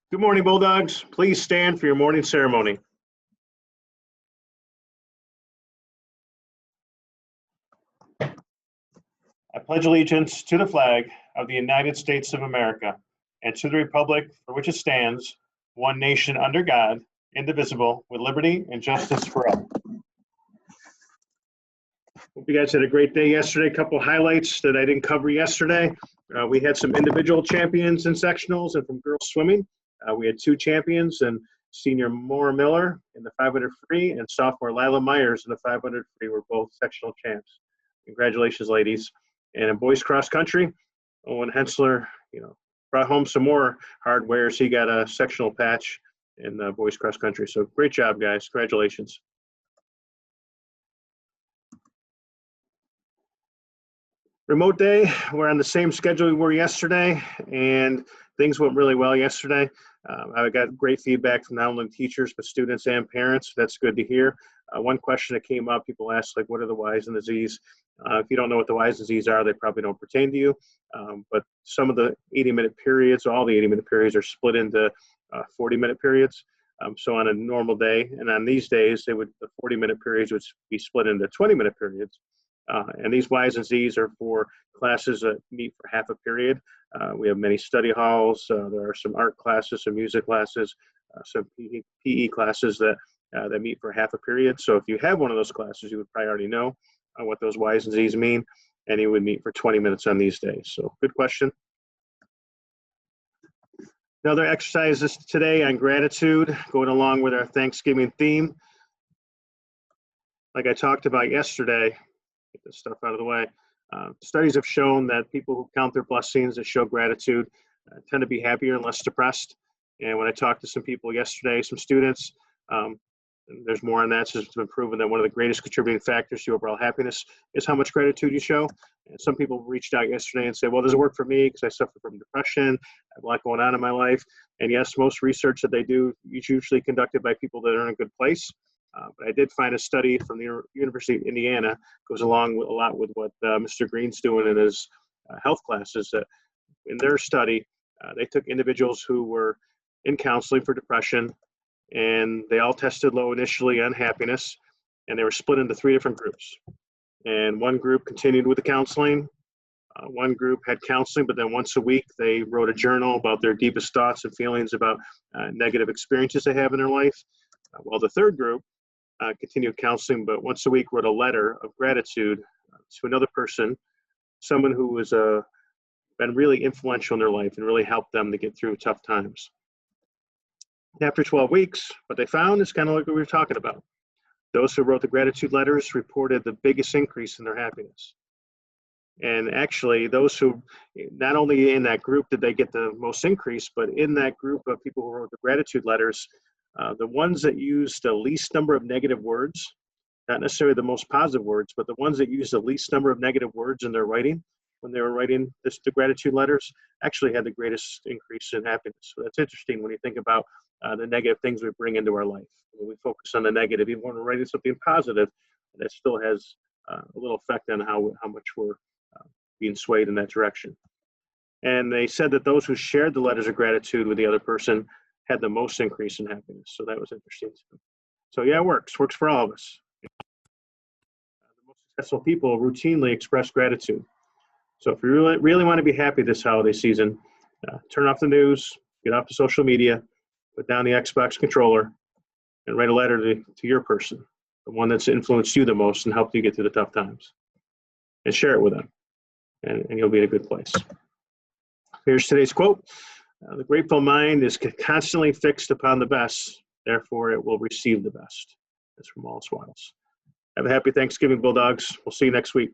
Good morning, Bulldogs. Please stand for your morning ceremony. I pledge allegiance to the flag of the United States of America and to the republic for which it stands, one nation under God, indivisible, with liberty and justice for all. Hope you guys had a great day yesterday. A couple highlights that I didn't cover yesterday. We had some individual champions in sectionals, and from girls swimming, we had two champions, and senior Maura Miller in the 500 free and sophomore Lila Myers in the 500 free were both sectional champs. Congratulations, ladies. And in boys cross country, Owen Hensler, brought home some more hardware, so he got a sectional patch in the boys cross country. So great job, guys. Congratulations. Remote day, we're on the same schedule we were yesterday, and things went really well yesterday. I got great feedback from not only teachers, but students and parents. That's good to hear. One question that came up, people asked, what are the Y's and the Z's? If you don't know what the Y's and Z's are, they probably don't pertain to you. But some of the 80-minute periods, all the 80-minute periods are split into 40-minute periods. So on a normal day, and on these days, the 40-minute periods would be split into 20-minute periods. And these Y's and Z's are for classes that meet for half a period. We have many study halls. There are some art classes, some music classes, some PE classes that meet for half a period. So if you have one of those classes, you would probably already know what those Y's and Z's mean, and you would meet for 20 minutes on these days. So good question. Another exercise is today on gratitude, going along with our Thanksgiving theme. Like I talked about yesterday, get this stuff out of the way. Studies have shown that people who count their blessings and show gratitude tend to be happier and less depressed. And when I talked to some people yesterday, some students, and there's more on that, so it's been proven that one of the greatest contributing factors to overall happiness is how much gratitude you show. And some people reached out yesterday and said, well, does it work for me? Because I suffer from depression. I have a lot going on in my life. And yes, most research that they do is usually conducted by people that are in a good place. But I did find a study from the University of Indiana, goes along with a lot with what Mr. Green's doing in his health classes. That in their study, they took individuals who were in counseling for depression, and they all tested low initially on happiness, and they were split into three different groups. And one group continued with the counseling. One group had counseling, but then once a week they wrote a journal about their deepest thoughts and feelings about negative experiences they have in their life. While the third group continued counseling, but once a week wrote a letter of gratitude to another person, someone who was been really influential in their life and really helped them to get through tough times. After 12 weeks, what they found is kind of like what we were talking about. Those who wrote the gratitude letters reported the biggest increase in their happiness. And actually, those who, not only in that group did they get the most increase, but in that group of people who wrote the gratitude letters, the ones that used the least number of negative words, not necessarily the most positive words, but the ones that used the least number of negative words in their writing, when they were writing the gratitude letters, actually had the greatest increase in happiness. So that's interesting when you think about the negative things we bring into our life. When we focus on the negative, even when we're writing something positive, that still has a little effect on how much we're being swayed in that direction. And they said that those who shared the letters of gratitude with the other person had the most increase in happiness. So that was interesting too. So yeah, it works for all of us. The most successful people routinely express gratitude. So if you really want to be happy this holiday season, turn off the news, get off the social media, put down the Xbox controller, and write a letter to your person, the one that's influenced you the most and helped you get through the tough times. And share it with them, and you'll be in a good place. Here's today's quote. The grateful mind is constantly fixed upon the best, therefore it will receive the best. That's from Wallace Wattles. Have a happy Thanksgiving, Bulldogs. We'll see you next week.